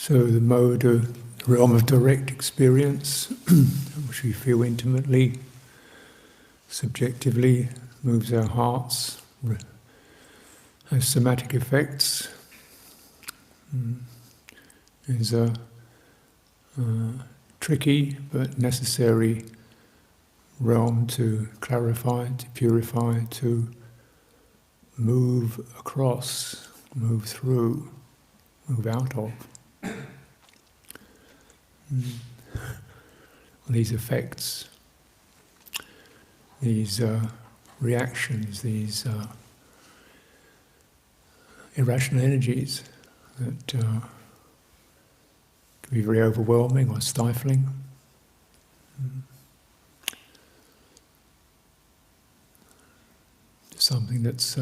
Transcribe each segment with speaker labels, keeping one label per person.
Speaker 1: So the mode of the realm of direct experience, which we feel intimately, subjectively, moves our hearts, has somatic effects, is a tricky but necessary realm to clarify, to purify, to move across, move through, move out of. These effects, these reactions, these irrational energies that can be very overwhelming or stifling. Something that's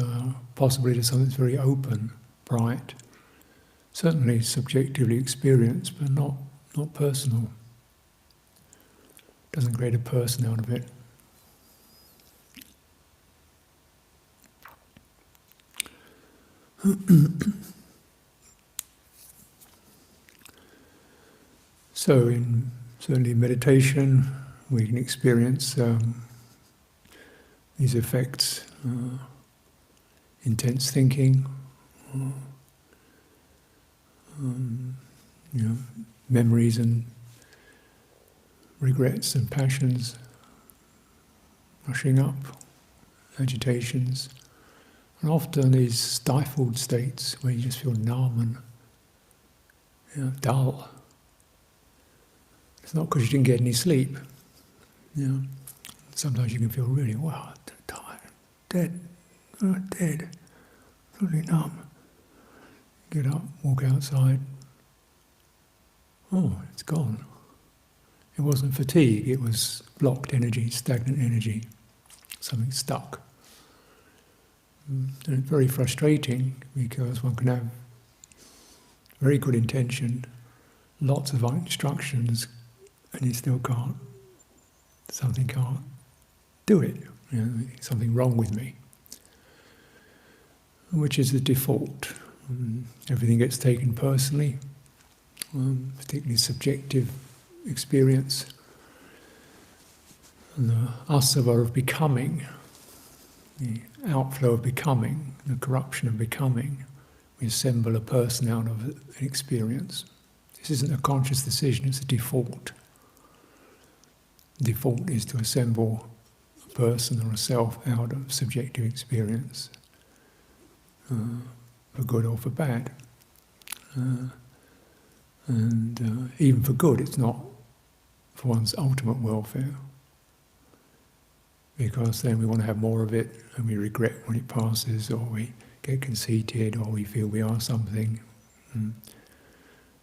Speaker 1: possibly to something that's very open, bright, certainly subjectively experienced, but not personal. Doesn't create a person out of it. So in certainly meditation we can experience these effects, intense thinking, memories and regrets and passions rushing up, agitations, and often these stifled states where you just feel numb and dull. It's not because you didn't get any sleep. Sometimes you can feel really, tired, dead, totally numb. Get up, walk outside. Oh, it's gone. It wasn't fatigue, it was blocked energy, stagnant energy, something stuck. And it's very frustrating because one can have very good intention, lots of instructions, and you still can't, something can't do it. Something wrong with me. Which is the default. Everything gets taken personally, particularly subjective experience. And the asava of becoming, the outflow of becoming, the corruption of becoming, we assemble a person out of an experience. This isn't a conscious decision, it's a default. Default is to assemble a person or a self out of subjective experience, for good or for bad. And even for good, it's not for one's ultimate welfare, because then we want to have more of it and we regret when it passes, or we get conceited, or we feel we are something. And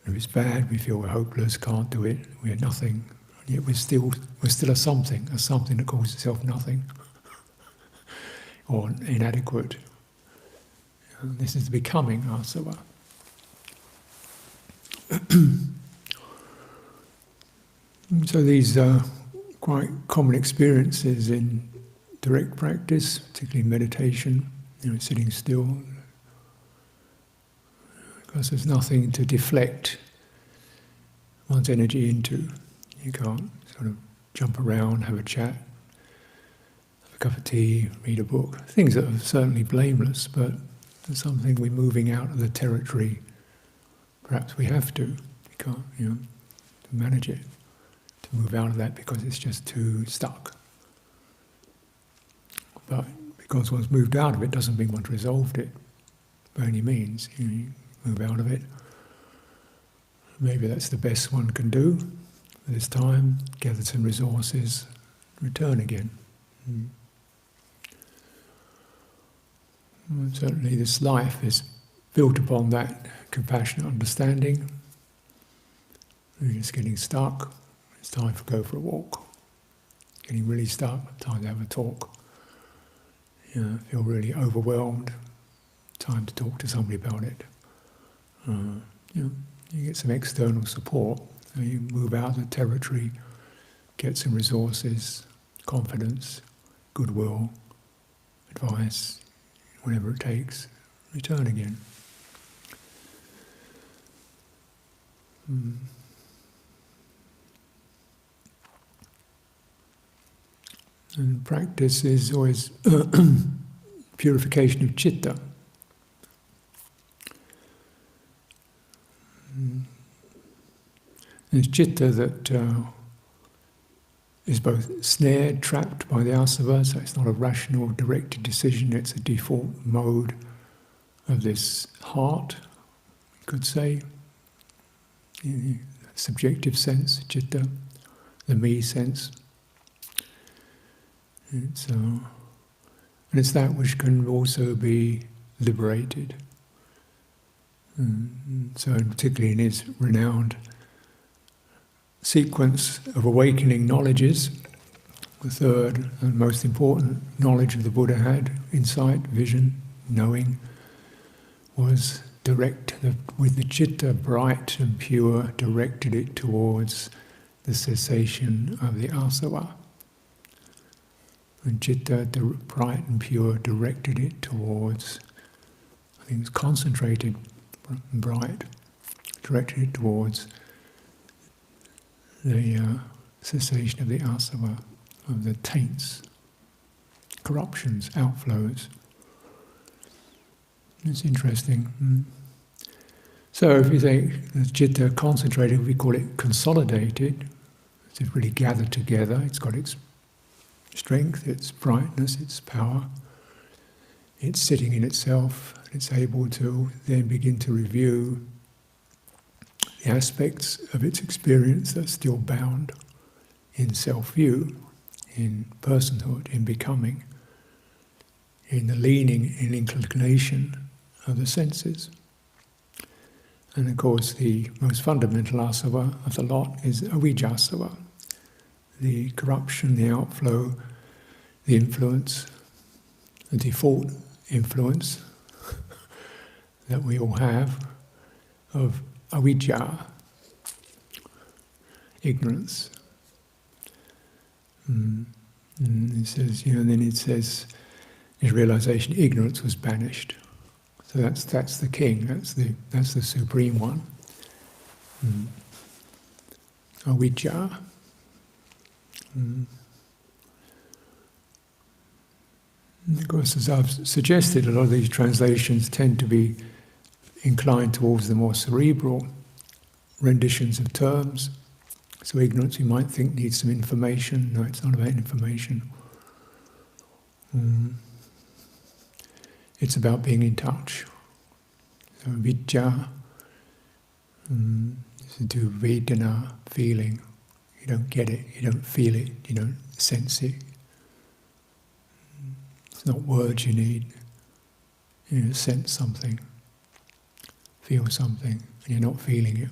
Speaker 1: if it's bad, we feel we're hopeless, can't do it, we're nothing. And yet we're still a something that calls itself nothing or inadequate. And this is becoming asava. So these are quite common experiences in direct practice, particularly meditation, sitting still, because there's nothing to deflect one's energy into. You can't sort of jump around, have a chat, have a cup of tea, read a book, things that are certainly blameless, but there's something we're moving out of the territory. Perhaps we have to, we can't, to manage it, to move out of that because it's just too stuck. But because one's moved out of it doesn't mean one's resolved it, by any means. You move out of it. Maybe that's the best one can do for this time, gather some resources, return again. And certainly this life is built upon that compassionate understanding. We're just getting stuck, it's time to go for a walk. Getting really stuck, time to have a talk. Feel really overwhelmed, time to talk to somebody about it. You get some external support, you move out of the territory, get some resources, confidence, goodwill, advice, whatever it takes, return again. And practice is always purification of citta. It's citta that is both snared, trapped by the asava, so it's not a rational, directed decision, it's a default mode of this heart, you could say, in the subjective sense, citta, the me sense. And it's that which can also be liberated. So particularly in his renowned sequence of awakening knowledges, the third and most important knowledge of the Buddha had, insight, vision, knowing, was direct, with the citta bright and pure, directed it towards the cessation of the asava. And citta, bright and pure, directed it towards, I think it's concentrated and bright, directed it towards the cessation of the asava, of the taints, corruptions, outflows. It's interesting. So if you think the citta concentrated, we call it consolidated. It's really gathered together. It's got its strength, its brightness, its power. It's sitting in itself. It's able to then begin to review the aspects of its experience that are still bound in self-view, in personhood, in becoming, in the leaning, in inclination of the senses. And of course the most fundamental asava of the lot is avijjasava, the corruption, the outflow, the influence, the default influence that we all have of avijja, ignorance. And it says, and then it says, his realization, ignorance was banished. So that's the king, that's the supreme one. Avijja. Of course, as I've suggested, a lot of these translations tend to be inclined towards the more cerebral renditions of terms. So ignorance, you might think, needs some information. No, it's not about information. It's about being in touch. So vidya, is to do vedana, feeling. You don't get it, you don't feel it, you don't sense it. It's not words you need. You sense something, feel something, and you're not feeling it.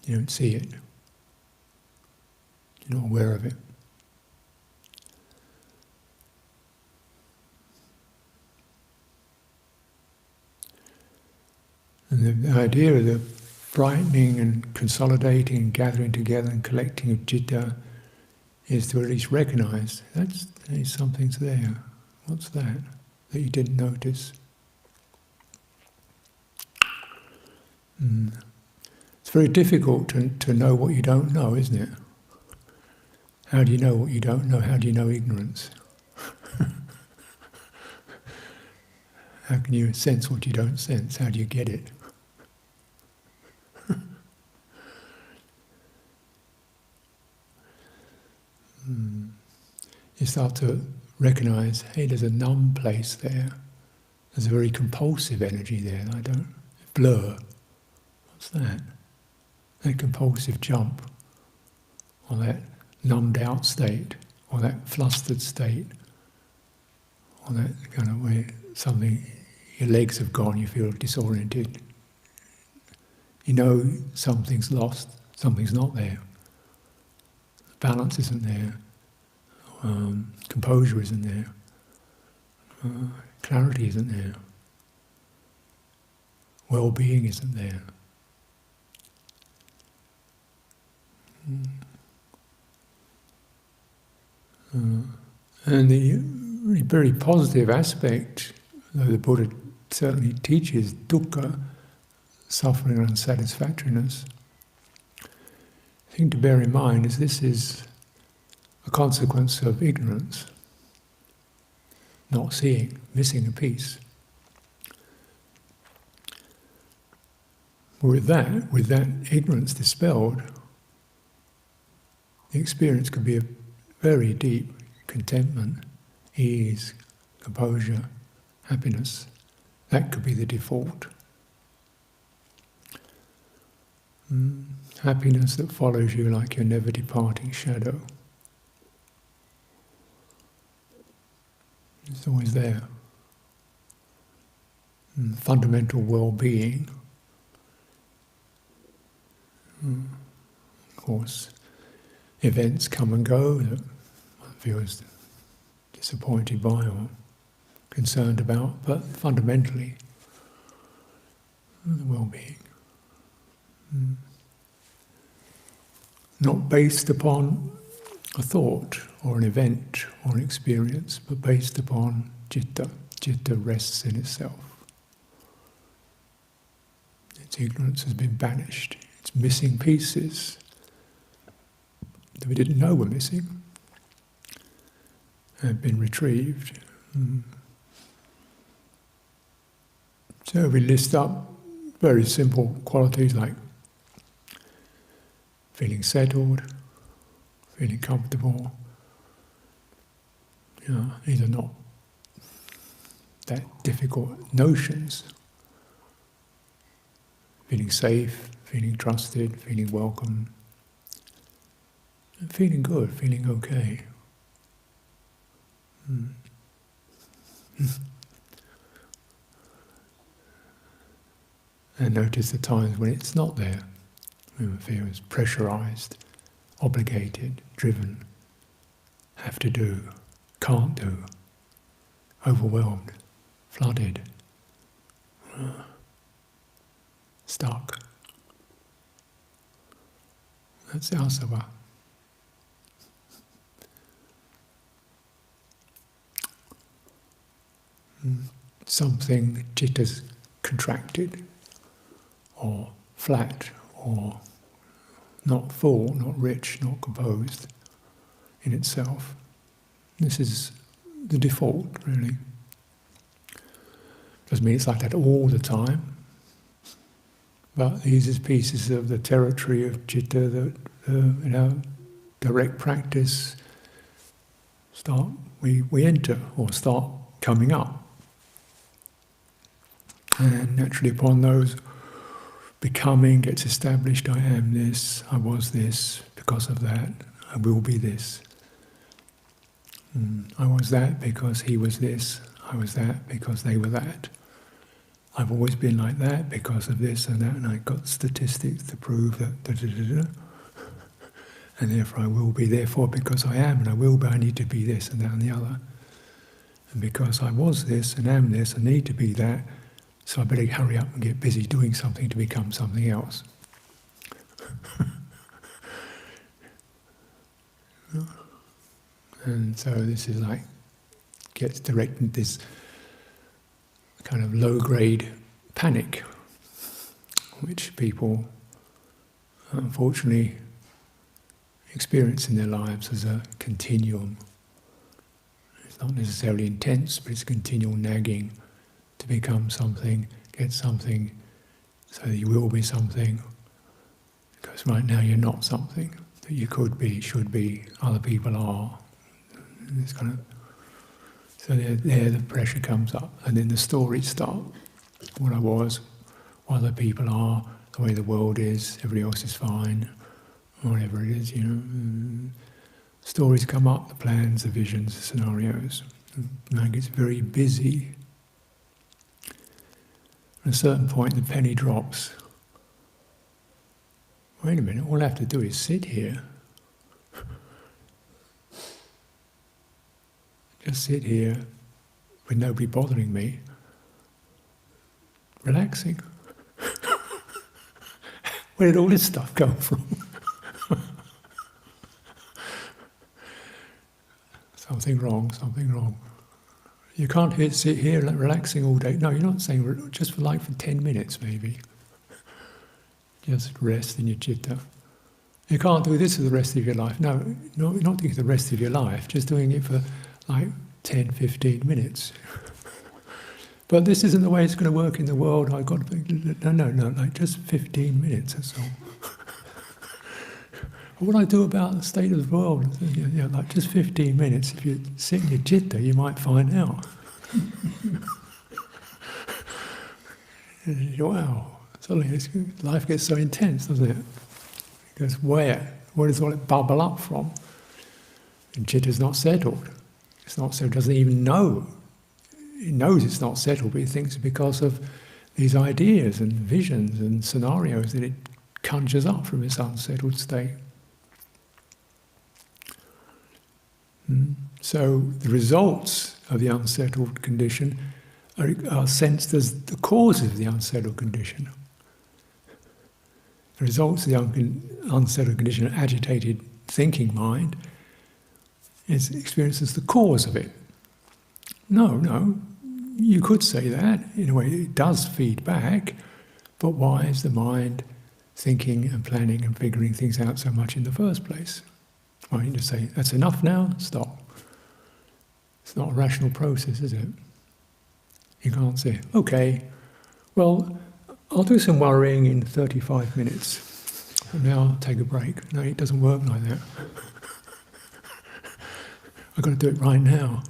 Speaker 1: You don't see it. You're not aware of it. And the idea of the brightening and consolidating and gathering together and collecting of citta is to at least recognize there's something's there. What's that you didn't notice? It's very difficult to know what you don't know, isn't it? How do you know what you don't know? How do you know ignorance? How can you sense what you don't sense? How do you get it? You start to recognize, hey, there's a numb place there. There's a very compulsive energy there. Blur. What's that? That compulsive jump, or that numbed out state, or that flustered state, or that kind of where your legs have gone, you feel disoriented. You know something's lost, something's not there. Balance isn't there. Composure isn't there. Clarity isn't there. Well-being isn't there. And the really very positive aspect, though the Buddha certainly teaches dukkha, suffering and unsatisfactoriness, the thing to bear in mind is this is a consequence of ignorance, not seeing, missing a piece. With that ignorance dispelled, the experience could be a very deep contentment, ease, composure, happiness. That could be the default. Happiness that follows you like your never departing shadow. It's always there. Fundamental well-being. Of course, events come and go that one feels disappointed by or concerned about, but fundamentally, the well-being. Not based upon a thought or an event or an experience, but based upon citta. Citta rests in itself. Its ignorance has been banished. Its missing pieces that we didn't know were missing have been retrieved. So we list up very simple qualities like feeling settled, feeling comfortable. These are not that difficult notions. Feeling safe, feeling trusted, feeling welcome, and feeling good, feeling okay. And notice the times when it's not there. When we feel pressurized, obligated, driven, have to do, can't do, overwhelmed, flooded, stuck. That's the asava. Something citta's contracted, or flat, or not full, not rich, not composed in itself. This is the default, really. Doesn't mean it's like that all the time, but these are pieces of the territory of citta that, in our direct practice, we enter or start coming up. And naturally upon those, becoming gets established. I am this, I was this, because of that, I will be this. I was that because he was this, I was that because they were that. I've always been like that because of this and that, and I got statistics to prove that, and therefore I will be, therefore because I am and I will be, I need to be this and that and the other. And because I was this and am this, I need to be that, so I better hurry up and get busy doing something to become something else. And so this is like, gets directed this kind of low-grade panic, which people unfortunately experience in their lives as a continuum. It's not necessarily intense, but it's continual nagging to become something, get something, so that you will be something. Because right now you're not something that you could be, should be, other people are. This kind of, so there the pressure comes up, and then the stories start. What I was, what other people are, the way the world is, everybody else is fine, whatever it is, Stories come up, the plans, the visions, the scenarios. The mind gets very busy. At a certain point, the penny drops. Wait a minute, all I have to do is sit here. Just sit here with nobody bothering me, relaxing. Where did all this stuff come from? Something wrong, something wrong. You can't sit here relaxing all day. No, you're not saying just for 10 minutes maybe. Just rest in your citta. You can't do this for the rest of your life. No, you're not doing it for the rest of your life, just doing it for like 10, 15 minutes. But this isn't the way it's going to work in the world. I've got to no, like just 15 minutes, that's all. What do I do about the state of the world? Yeah, like just 15 minutes. If you sit in your citta, you might find out. Wow, suddenly life gets so intense, doesn't it? Because where does all it bubble up from? And citta's not settled. It's not settled, doesn't even know. It knows it's not settled, but it thinks it's because of these ideas and visions and scenarios that it conjures up from its unsettled state. So the results of the unsettled condition are sensed as the causes of the unsettled condition. The results of the unsettled condition, agitated thinking mind, is experienced as the cause of it. No, you could say that. In a way, it does feed back, but why is the mind thinking and planning and figuring things out so much in the first place? Why don't you just say, that's enough now, stop. It's not a rational process, is it? You can't say, okay, well, I'll do some worrying in 35 minutes. And now I'll take a break. No, it doesn't work like that. I've got to do it right now.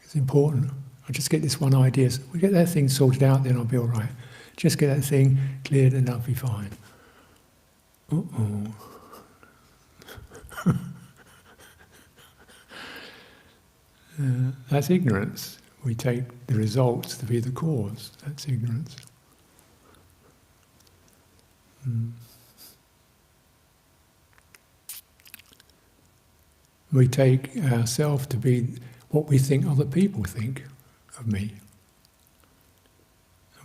Speaker 1: It's important. I'll just get this one idea. So we get that thing sorted out, then I'll be all right. Just get that thing cleared and I'll be fine. Uh-oh. That's ignorance. We take the results to be the cause. That's ignorance. We take ourselves to be what we think other people think of me.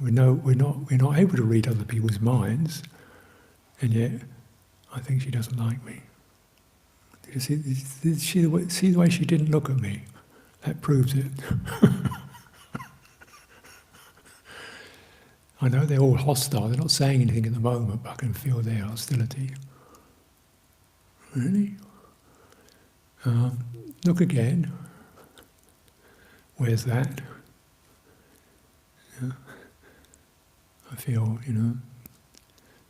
Speaker 1: We're not able to read other people's minds, and yet I think she doesn't like me. You see the way she didn't look at me? That proves it. I know they're all hostile, they're not saying anything at the moment, but I can feel their hostility. Really? Look again. Where's that? Yeah. I feel,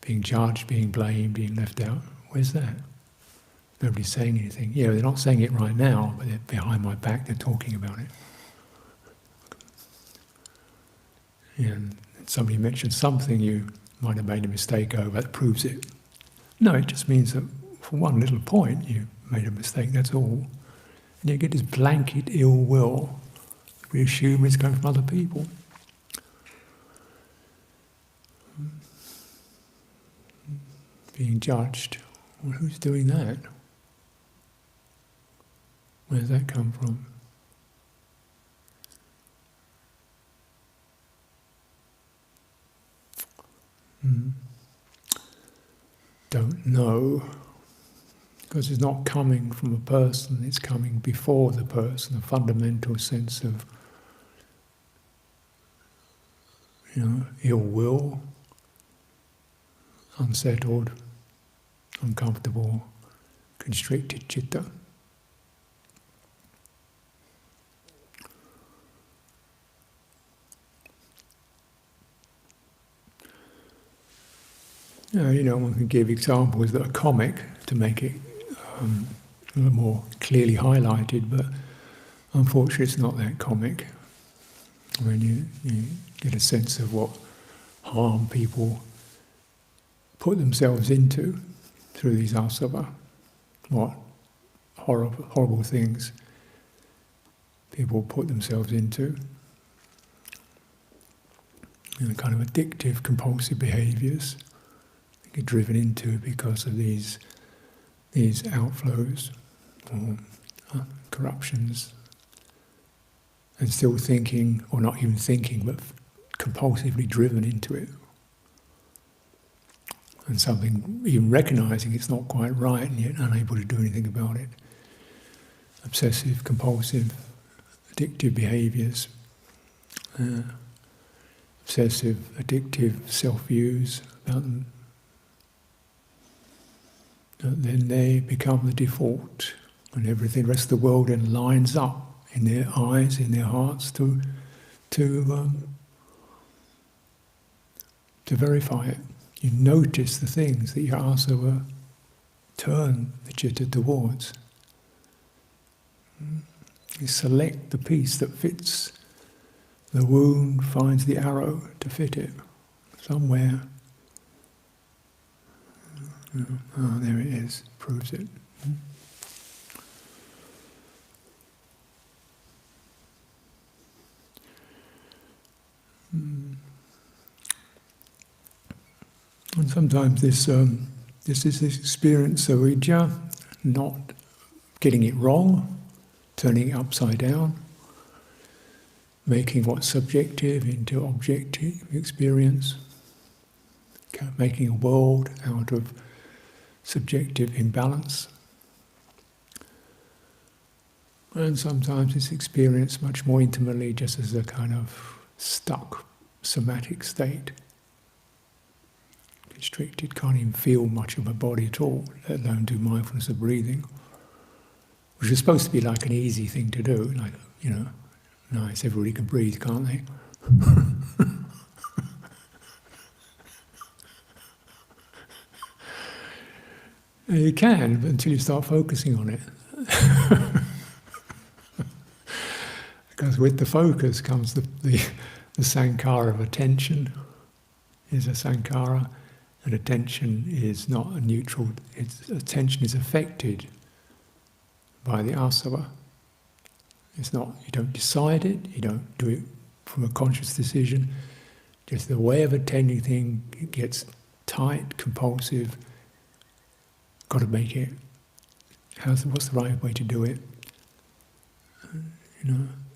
Speaker 1: being judged, being blamed, being left out. Where's that? Nobody's saying anything. Yeah, they're not saying it right now, but they're behind my back, they're talking about it. Yeah, and somebody mentioned something you might have made a mistake over, that proves it. No, it just means that for one little point you made a mistake, that's all. And you get this blanket ill will. We assume it's coming from other people. Being judged. Well, who's doing that? Where does that come from? Don't know. Because it's not coming from a person, it's coming before the person, a fundamental sense of ill will, unsettled, uncomfortable, constricted citta. One can give examples that are comic to make it a little more clearly highlighted, but unfortunately it's not that comic. When you get a sense of what harm people put themselves into through these asava, what horrible things people put themselves into, kind of addictive, compulsive behaviours. Get driven into because of these outflows or corruptions, and still thinking, or not even thinking, but compulsively driven into it. And something, even recognising it's not quite right and yet unable to do anything about it. Obsessive, compulsive, addictive behaviours, obsessive, addictive self-views about them. then they become the default, and everything, the rest of the world then lines up in their eyes, in their hearts to verify it. You notice the things that your asava turn the citta towards. You select the piece that fits the wound, finds the arrow to fit it somewhere. Oh, there it is, proves it. And sometimes this is this experience of avijja, not getting it wrong, turning it upside down, making what's subjective into objective experience, making a world out of subjective imbalance. And sometimes it's experienced much more intimately just as a kind of stuck somatic state. Constricted, can't even feel much of a body at all, let alone do mindfulness of breathing, which is supposed to be like an easy thing to do, like, nice, everybody can breathe, can't they? You can, but until you start focusing on it. Because with the focus comes the sankhara of attention, is a sankhara, and attention is not a neutral, attention is affected by the asava. It's not, you don't decide it, you don't do it from a conscious decision, just the way of attending thing, it gets tight, compulsive, got to make it, what's the right way to do it?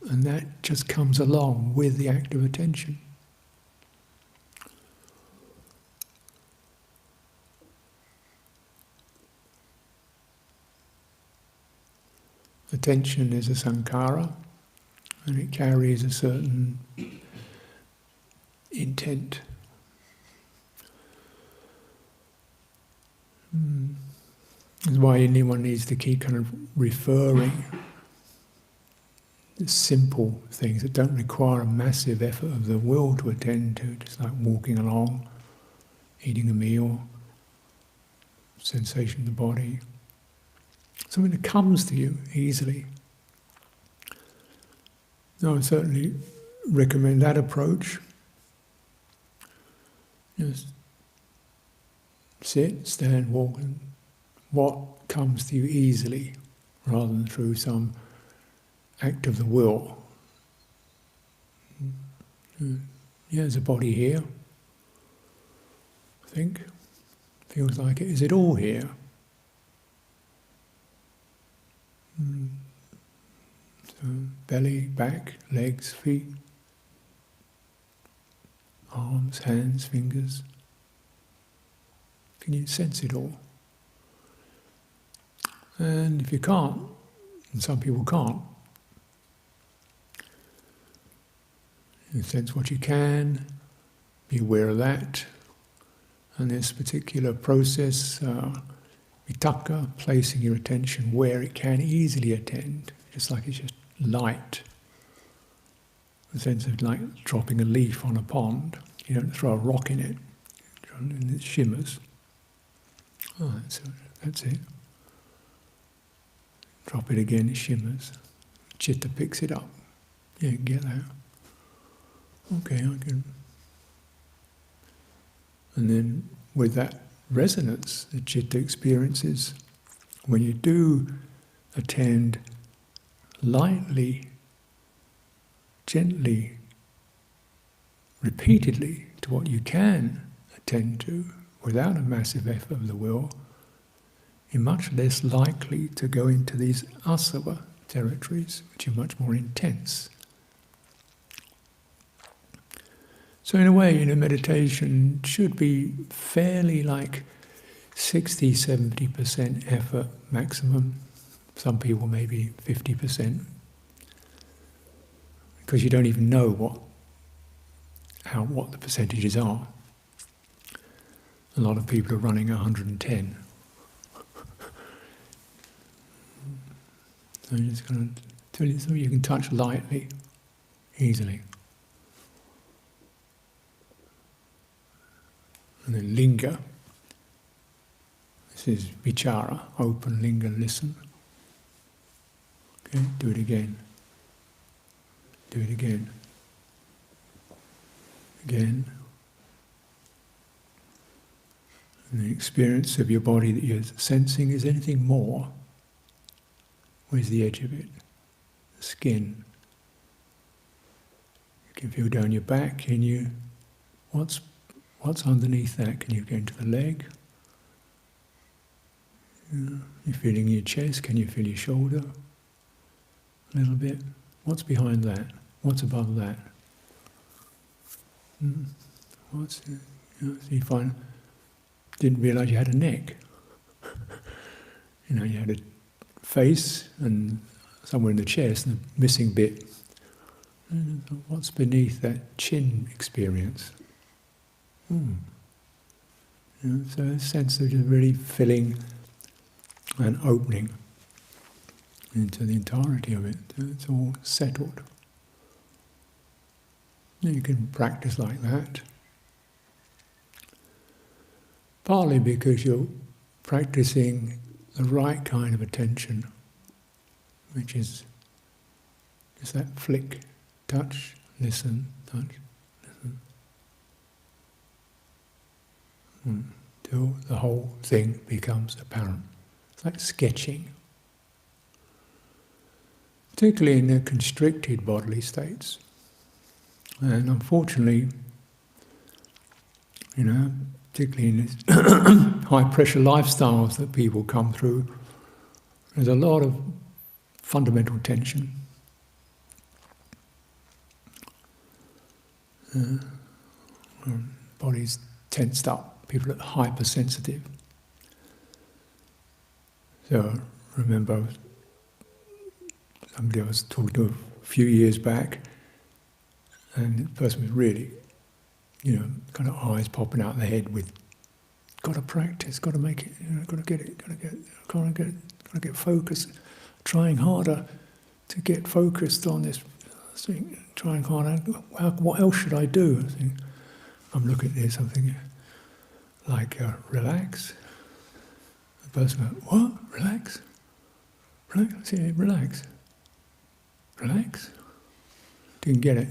Speaker 1: And that just comes along with the act of attention. Attention is a sankhara, and it carries a certain intent. That's why anyone needs to keep kind of referring simple things that don't require a massive effort of the will to attend to, just like walking along, eating a meal, sensation of the body. Something that comes to you easily. I would certainly recommend that approach. Just sit, stand, walk, and what comes to you easily, rather than through some act of the will. Yeah, there's a body here, I think. Feels like it. Is it all here? So belly, back, legs, feet, arms, hands, fingers. Can you sense it all? And if you can't, and some people can't, you sense what you can, be aware of that. And this particular process, vitaka, placing your attention where it can easily attend, just like it's just light. The sense of like dropping a leaf on a pond. You don't throw a rock in it, and it shimmers. Oh, that's it. Drop it again, it shimmers. Chitta picks it up. Yeah, you get that. Okay, I can. And then with that resonance that citta experiences, when you do attend lightly, gently, repeatedly to what you can attend to without a massive effort of the will, you're much less likely to go into these asava territories, which are much more intense. So in a way, meditation should be fairly like 60-70% effort maximum. Some people maybe 50%. Because you don't even know what the percentages are. A lot of people are running 110. So you're just going to tell you something you can touch lightly, easily. And then linger. This is vichara, open, linger, listen. Okay, do it again. Do it again. Again. And the experience of your body that you're sensing, is anything more? Where's the edge of it? The skin. You can feel down your back. Can you? What's underneath that? Can you go into the leg? You're feeling your chest. Can you feel your shoulder? A little bit. What's behind that? What's above that? What's? So you find. Didn't realise you had a neck. You had a face and somewhere in the chest and a missing bit. What's beneath that chin experience? So a sense of just really filling and opening into the entirety of it. It's all settled. You can practice like that. Partly because you're practicing the right kind of attention, which is just that flick, touch, listen, touch, listen. Till the whole thing becomes apparent. It's like sketching. Particularly in the constricted bodily states. And unfortunately, particularly in these high-pressure lifestyles that people come through, there's a lot of fundamental tension. Body's tensed up, people are hypersensitive. So I remember somebody I was talking to a few years back, and the person was really, kind of eyes popping out of the head with, got to practice, got to make it, got to get focused, trying harder to get focused on this thing, trying harder. What else should I do? I'm looking at this, I'm thinking, relax. The person goes, what? Relax? Relax? I say, relax. Relax? Didn't get it.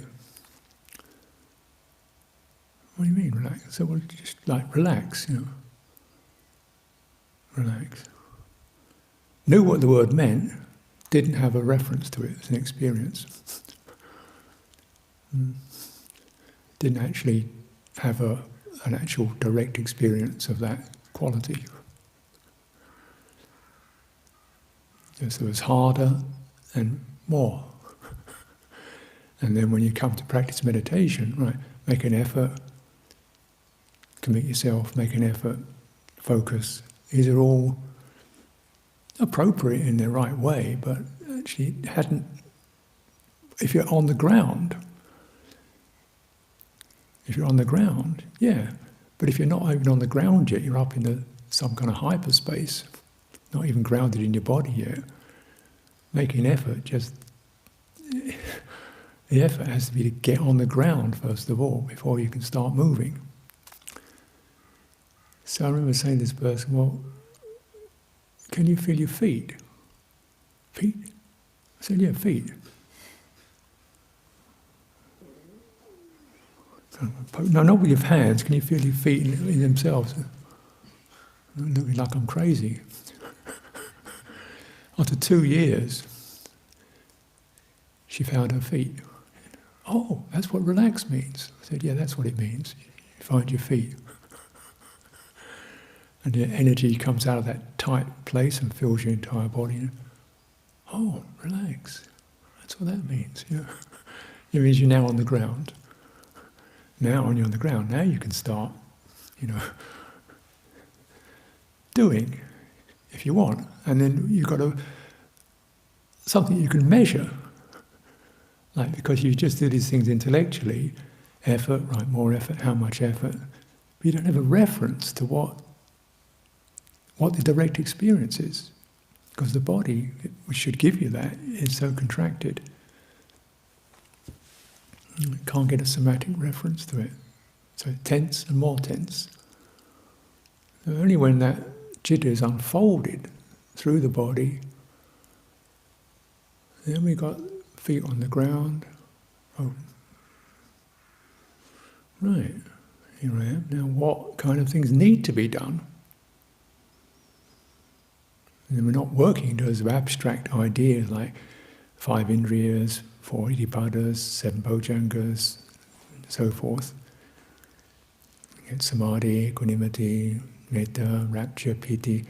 Speaker 1: What do you mean, relax? So, just relax, Relax. Knew what the word meant, didn't have a reference to it as an experience. Didn't actually have an actual direct experience of that quality. Just it was harder and more. And then when you come to practice meditation, right, make an effort, commit yourself, make an effort, focus. These are all appropriate in their right way, but actually hadn't, if you're on the ground, yeah. But if you're not even on the ground yet, you're up in some kind of hyperspace, not even grounded in your body yet, make an effort, the effort has to be to get on the ground first of all, before you can start moving. So I remember saying to this person, well, can you feel your feet? Feet? I said, yeah, feet. No, not with your hands. Can you feel your feet in themselves? Looking like I'm crazy. After 2 years, she found her feet. Oh, that's what relax means. I said, yeah, that's what it means. You find your feet. And the energy comes out of that tight place and fills your entire body. Oh, relax. That's what that means. It means you're now on the ground. Now when you're on the ground, now you can start, doing, if you want. And then you've got something you can measure. Because you just do these things intellectually, effort, right, more effort, how much effort. But you don't have a reference to what the direct experience is. because the body, which should give you that, is so contracted. You can't get a somatic reference to it. So tense and more tense. So only when that citta is unfolded through the body, then we got feet on the ground. Oh, right, here I am. Now what kind of things need to be done? And we're not working in terms of abstract ideas like 5 indriyas, 4 iddhipadas, 7 bojjhangas, and so forth. Get samadhi, equanimity, metta, rapture, piti,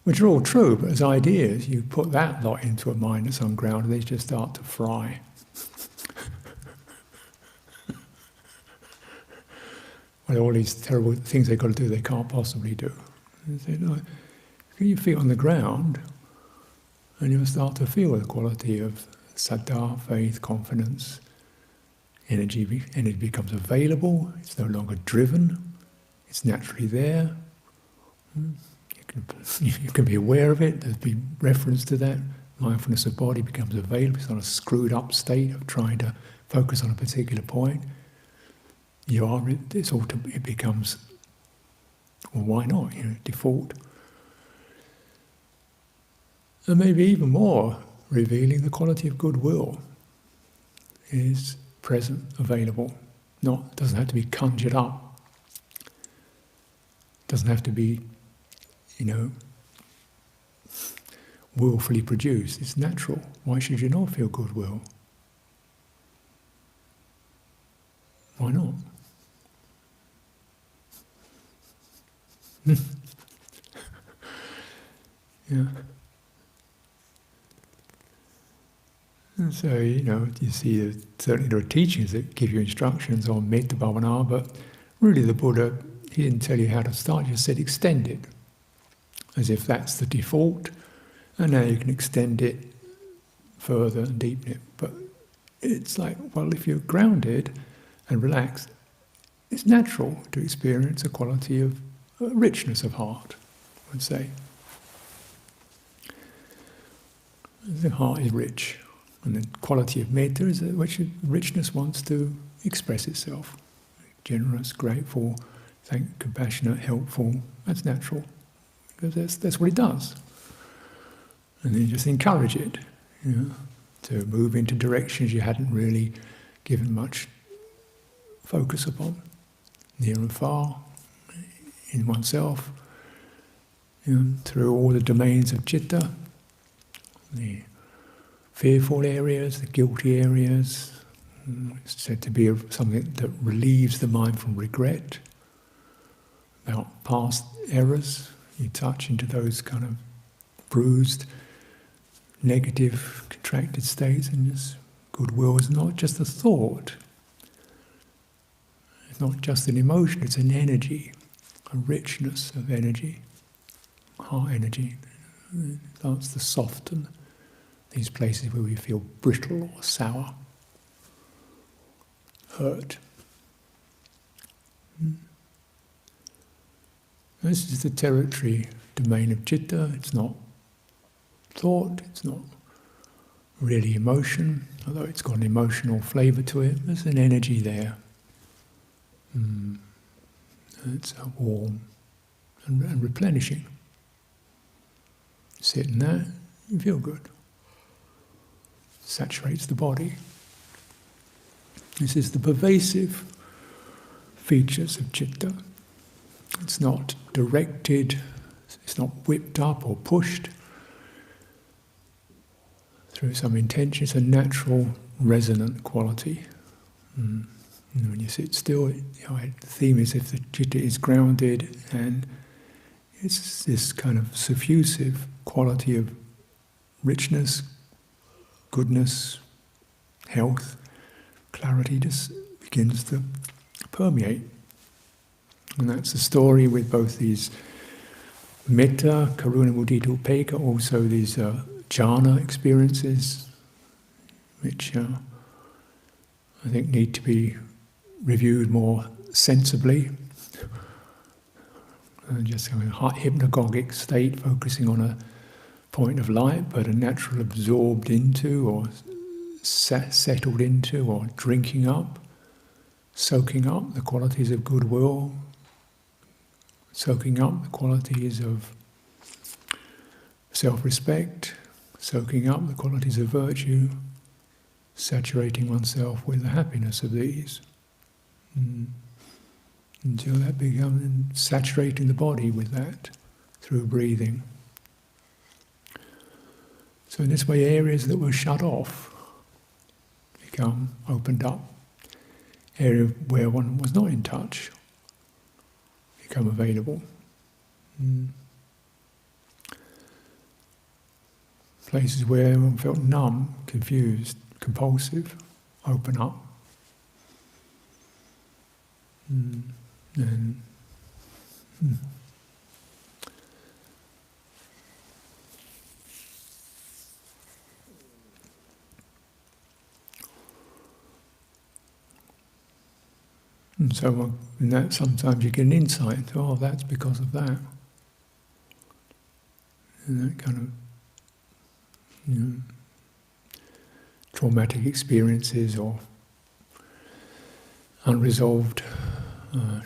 Speaker 1: which are all true, but as ideas, you put that lot into a mind that's ungrounded, they just start to fry. Well, all these terrible things they've got to do, they can't possibly do. And say, no, get your feet on the ground, and you'll start to feel the quality of saddha, faith, confidence. Energy becomes available, it's no longer driven, it's naturally there. You can be aware of it, there's been reference to that. Mindfulness of body becomes available, it's not a screwed up state of trying to focus on a particular point. It becomes, well, why not, default. And maybe even more revealing, the quality of goodwill is present, available. Doesn't have to be conjured up. Doesn't have to be, willfully produced. It's natural. Why should you not feel goodwill? Why not? Yeah. And so, you see that certainly there are teachings that give you instructions on metta bhavana, but really the Buddha, he didn't tell you how to start, he just said extend it. As if that's the default, and now you can extend it further and deepen it. But it's like, well, if you're grounded and relaxed, it's natural to experience a quality of richness of heart, I would say. The heart is rich, and the quality of metta is which richness wants to express itself. Generous, grateful, compassionate, helpful, that's natural. Because that's what it does. And then you just encourage it, to move into directions you hadn't really given much focus upon, near and far, in oneself, through all the domains of citta, the fearful areas, the guilty areas. It's said to be something that relieves the mind from regret, about past errors. You touch into those kind of bruised, negative, contracted states, and this goodwill is not just a thought. It's not just an emotion, it's an energy, a richness of energy, heart energy. It starts to soften these places where we feel brittle or sour, hurt. This is the territory, domain of citta. It's not thought, it's not really emotion, although it's got an emotional flavour to it. There's an energy there. It's warm and replenishing. Sit in that, you feel good. Saturates the body. This is the pervasive features of citta. It's not directed, it's not whipped up or pushed through some intention. It's a natural, resonant quality. When you sit still, the theme is if the citta is grounded, and it's this kind of suffusive quality of richness, goodness, health, clarity just begins to permeate. And that's the story with both these metta, karuna, mudita, upekkha, also these jhana experiences, which I think need to be reviewed more sensibly. Just a hypnagogic state, focusing on a point of light, but a natural absorbed into or settled into or drinking up, soaking up the qualities of goodwill, soaking up the qualities of self-respect, soaking up the qualities of virtue, saturating oneself with the happiness of these. Until that becomes saturating the body with that through breathing. So in this way, areas that were shut off become opened up. Area where one was not in touch become available. Places where one felt numb, confused, compulsive, open up. And so in that sometimes you get an insight, oh, that's because of that. And that kind of traumatic experiences or unresolved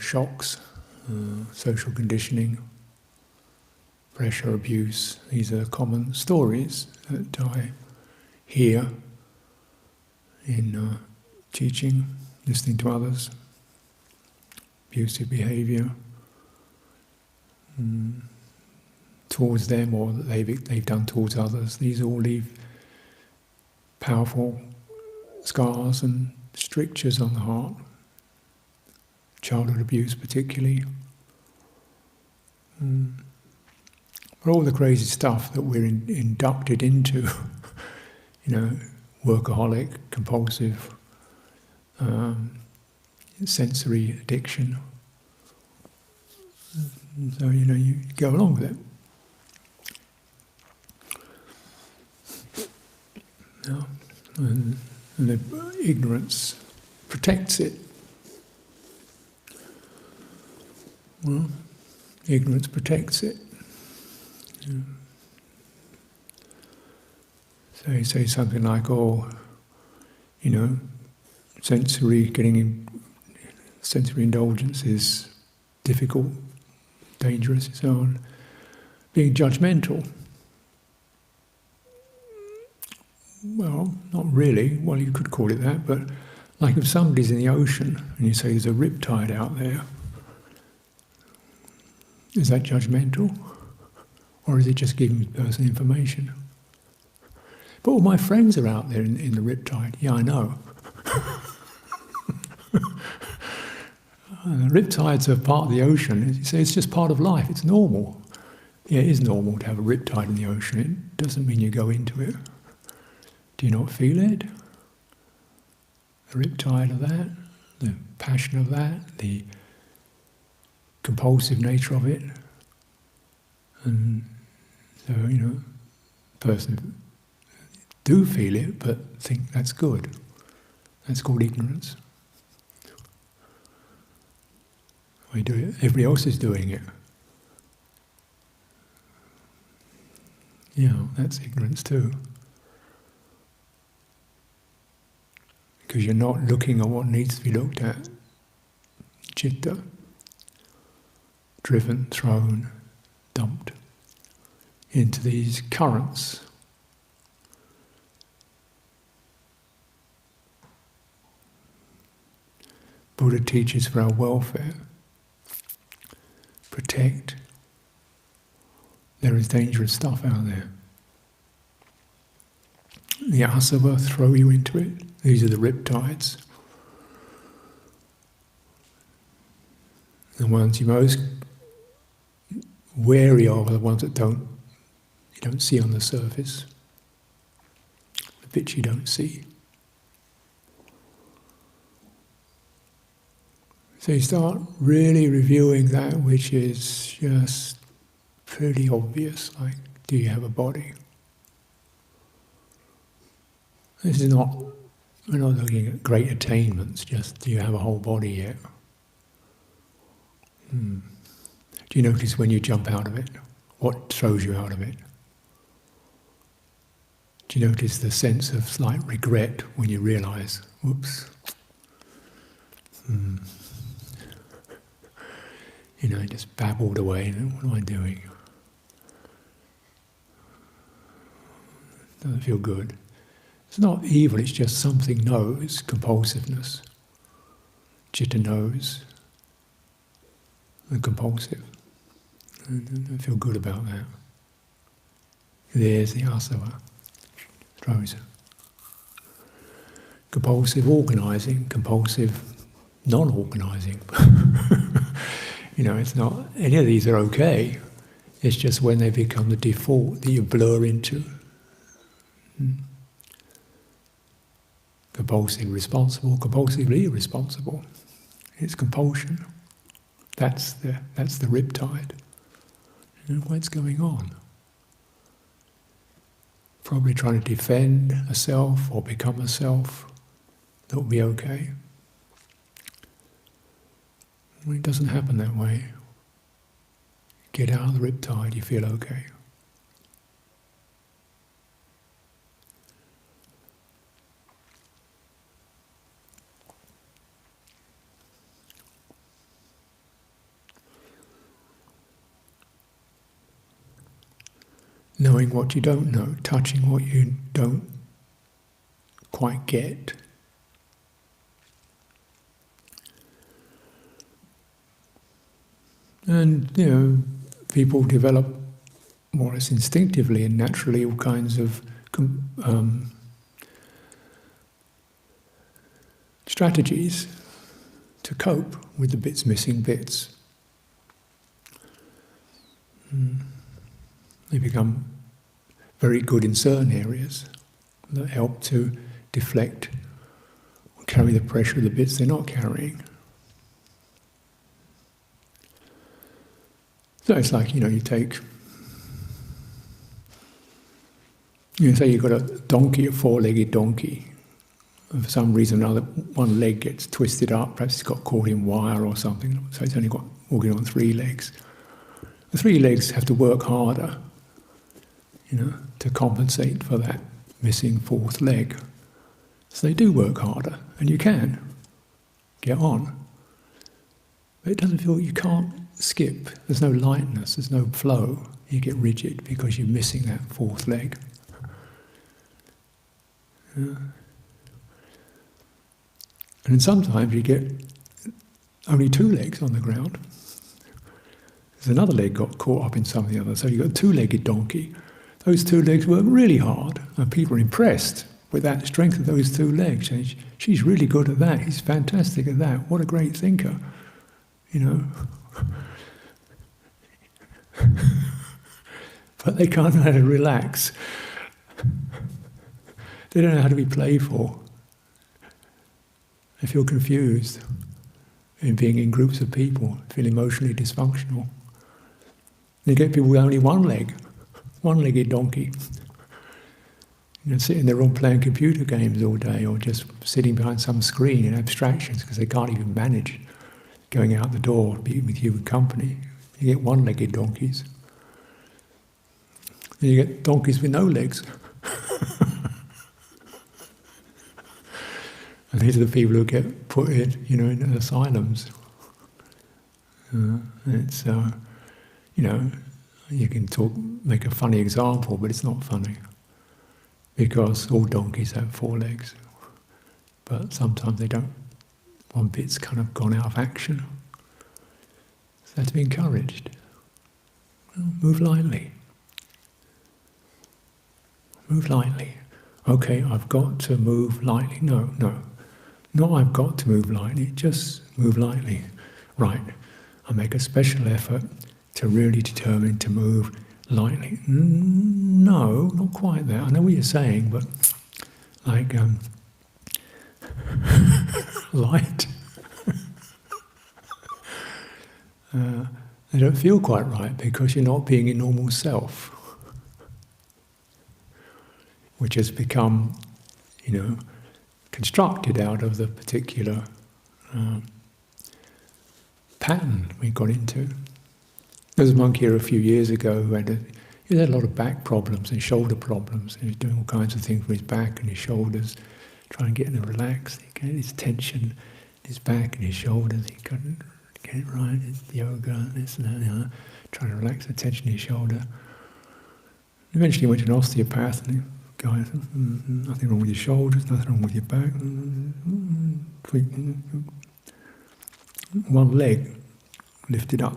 Speaker 1: shocks, social conditioning, pressure, abuse. These are common stories that I hear in teaching, listening to others. Abusive behaviour towards them or that they've done towards others. These all leave powerful scars and strictures on the heart. Childhood abuse particularly. But all the crazy stuff that we're inducted into, workaholic, compulsive, sensory addiction. So, you go along with it. And the ignorance protects it. Well, ignorance protects it. So you say something like, sensory indulgence is difficult, dangerous, and so on. Being judgmental. Well, not really. Well, you could call it that, but like if somebody's in the ocean and you say there's a riptide out there, is that judgmental? Or is it just giving the person information? But all my friends are out there in the riptide. Yeah, I know. The riptides are part of the ocean. You say it's just part of life, it's normal. Yeah, it is normal to have a riptide in the ocean. It doesn't mean you go into it. Do you not feel it? The riptide of that, the passion of that, the compulsive nature of it. And so, person do feel it, but think that's good. That's called ignorance. We do it. Everybody else is doing it. That's ignorance too. Because you're not looking at what needs to be looked at. Citta. Driven, thrown, dumped into these currents. Buddha teaches for our welfare. Protect. There is dangerous stuff out there. The asava throw you into it. These are the riptides. The ones you're most wary of are the ones that you don't see on the surface. The bits you don't see. So you start really reviewing that which is just pretty obvious, like, do you have a body? We're not looking at great attainments, just do you have a whole body yet? Do you notice when you jump out of it? What throws you out of it? Do you notice the sense of slight regret when you realise, whoops, I just babbled away, what am I doing? Doesn't feel good. It's not evil, it's just something knows, compulsiveness. Citta knows, and compulsive. I don't feel good about that. There's the asava. Throws. Compulsive organising, compulsive non-organising. It's not, any of these are okay. It's just when they become the default that you blur into. Compulsive responsible, compulsively irresponsible. It's compulsion. That's the riptide. What's going on? Probably trying to defend a self or become a self that will be okay. It doesn't happen that way. Get out of the riptide, you feel okay. Knowing what you don't know, touching what you don't quite get. And, people develop more or less instinctively and naturally all kinds of strategies to cope with the missing bits. They become very good in certain areas that help to deflect or carry the pressure of the bits they're not carrying. So it's like, you take, say you've got a donkey, a four-legged donkey. For some reason or other, one leg gets twisted up, perhaps it's got caught in wire or something, so it's only got walking on three legs. The three legs have to work harder, to compensate for that missing fourth leg. So they do work harder, and you can get on. But it doesn't feel, you can't skip. There's no lightness, there's no flow. You get rigid because you're missing that fourth leg. And then sometimes you get only two legs on the ground. There's another leg got caught up in some of the other, so you've got a two-legged donkey. Those two legs work really hard, and people are impressed with that strength of those two legs. She's really good at that, he's fantastic at that, what a great thinker, But they can't know how to relax. They don't know how to be playful. They feel confused in being in groups of people, feel emotionally dysfunctional. You get people with only one leg, one-legged donkey. Sitting in their room playing computer games all day, or just sitting behind some screen in abstractions because they can't even manage going out the door, being with human company. You get one-legged donkeys. Then you get donkeys with no legs. And these are the people who get put in asylums. It's you can make a funny example, but it's not funny. Because all donkeys have four legs. But sometimes they don't. One bit's kind of gone out of action. So they have to be encouraged. Move lightly. Move lightly. Okay, I've got to move lightly. No. Not I've got to move lightly, just move lightly. Right, I make a special effort to really determine to move lightly. No, not quite that. I know what you're saying, but like light. They don't feel quite right because you're not being your normal self, which has become, constructed out of the particular pattern we got into. There was a monk here a few years ago who had He had a lot of back problems and shoulder problems. He was doing all kinds of things with his back and his shoulders, trying to get him to relax. He get his tension in his back and his shoulders. He couldn't get it right. His yoga and this and that, trying to relax the tension in his shoulder. Eventually he went to an osteopath and the guy said, nothing wrong with your shoulders, nothing wrong with your back. One leg lifted up.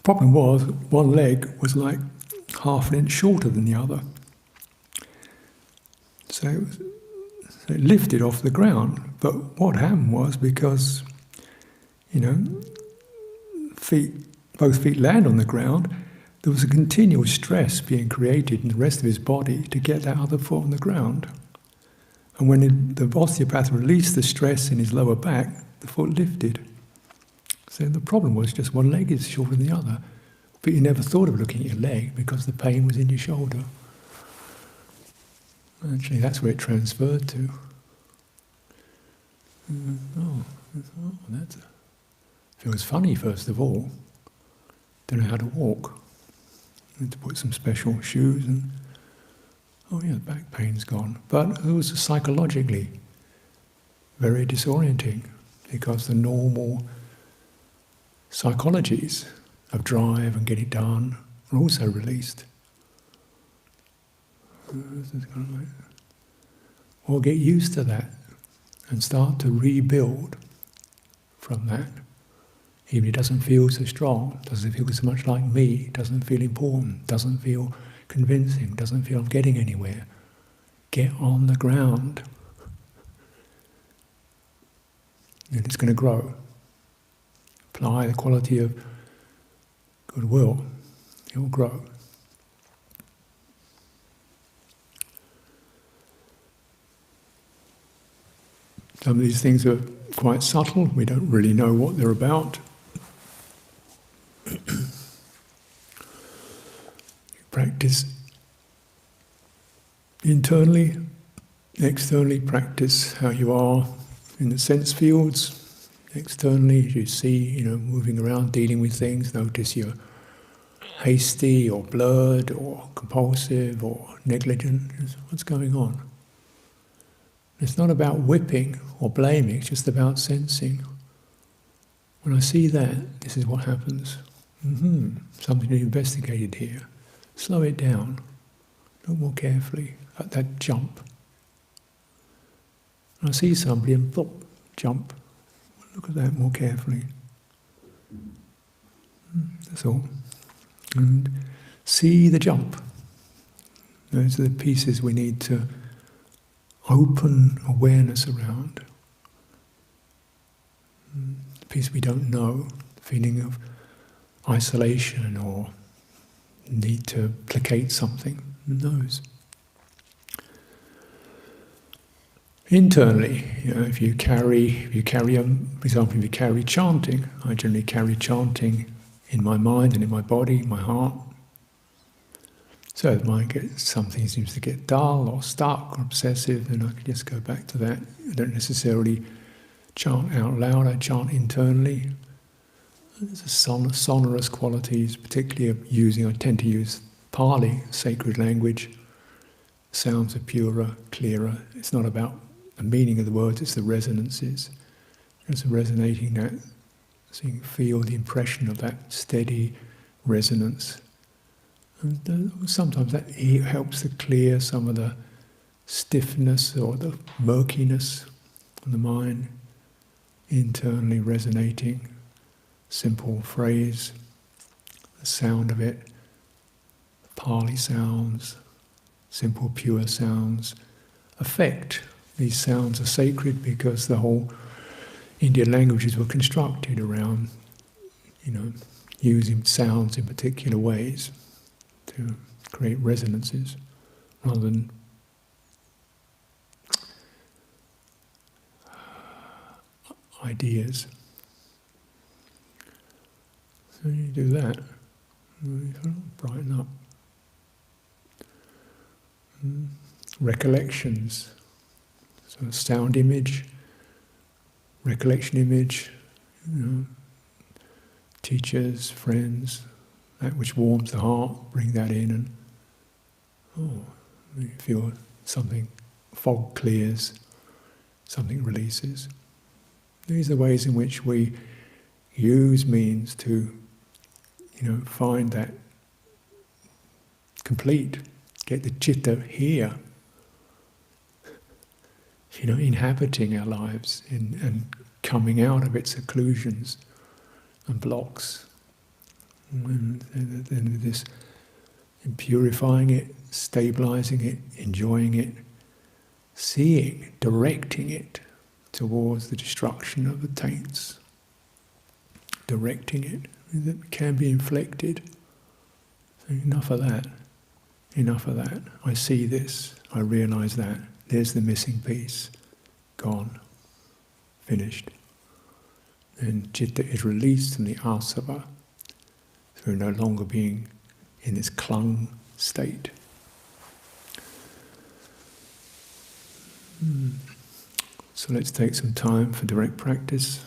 Speaker 1: Problem was, one leg was like half an inch shorter than the other. So it lifted off the ground. But what happened was, because, both feet land on the ground, there was a continual stress being created in the rest of his body to get that other foot on the ground. And when the osteopath released the stress in his lower back, the foot lifted. So the problem was just one leg is shorter than the other. But you never thought of looking at your leg because the pain was in your shoulder. Actually, that's where it transferred to. That feels funny, first of all. Don't know how to walk. Need to put some special shoes and, the back pain's gone. But it was psychologically very disorienting, because the normal psychologies of drive and get it done are also released. Or get used to that and start to rebuild from that. Even if it doesn't feel so strong, doesn't feel so much like me, doesn't feel important, doesn't feel convincing, doesn't feel I'm getting anywhere. Get on the ground. And it's going to grow. Apply the quality of goodwill, it will grow. Some of these things are quite subtle, we don't really know what they're about. Practice internally, externally, practice how you are in the sense fields. Externally, as you see, moving around, dealing with things, notice you're hasty or blurred or compulsive or negligent. What's going on? It's not about whipping or blaming, it's just about sensing. When I see that, this is what happens. Something to be investigated here. Slow it down. Look more carefully at that jump. And I see somebody and plop, jump. Look at that more carefully. That's all. And see the jump. Those are the pieces we need to open awareness around. The piece we don't know, the feeling of isolation or need to placate something. Who knows? Internally, if you carry, for example, if you carry chanting, I generally carry chanting in my mind and in my body, my heart. So if something seems to get dull or stuck or obsessive, then I can just go back to that. I don't necessarily chant out loud, I chant internally. There's a sonorous qualities, particularly I tend to use Pali, sacred language. Sounds are purer, clearer. It's not about the meaning of the words, it's the resonances. Just resonating that, so you can feel the impression of that steady resonance. And sometimes that helps to clear some of the stiffness or the murkiness of the mind, internally resonating. Simple phrase, the sound of it, Pali sounds, simple pure sounds, affect. These sounds are sacred because the whole Indian languages were constructed around, using sounds in particular ways to create resonances, rather than ideas. So you do that, you brighten up. Recollections, so sound image, recollection image, teachers, friends, that which warms the heart, bring that in, and you feel something, fog clears, something releases. These are ways in which we use means to, find that complete, get the citta here, inhabiting our lives and coming out of its occlusions and blocks. And then this, in purifying it, stabilizing it, enjoying it, seeing, directing it towards the destruction of the taints. Directing it, that can be inflected. So enough of that. Enough of that. I see this, I realize that. There's the missing piece. Gone. Finished. And citta is released from the asava through no longer being in this clung state. So let's take some time for direct practice.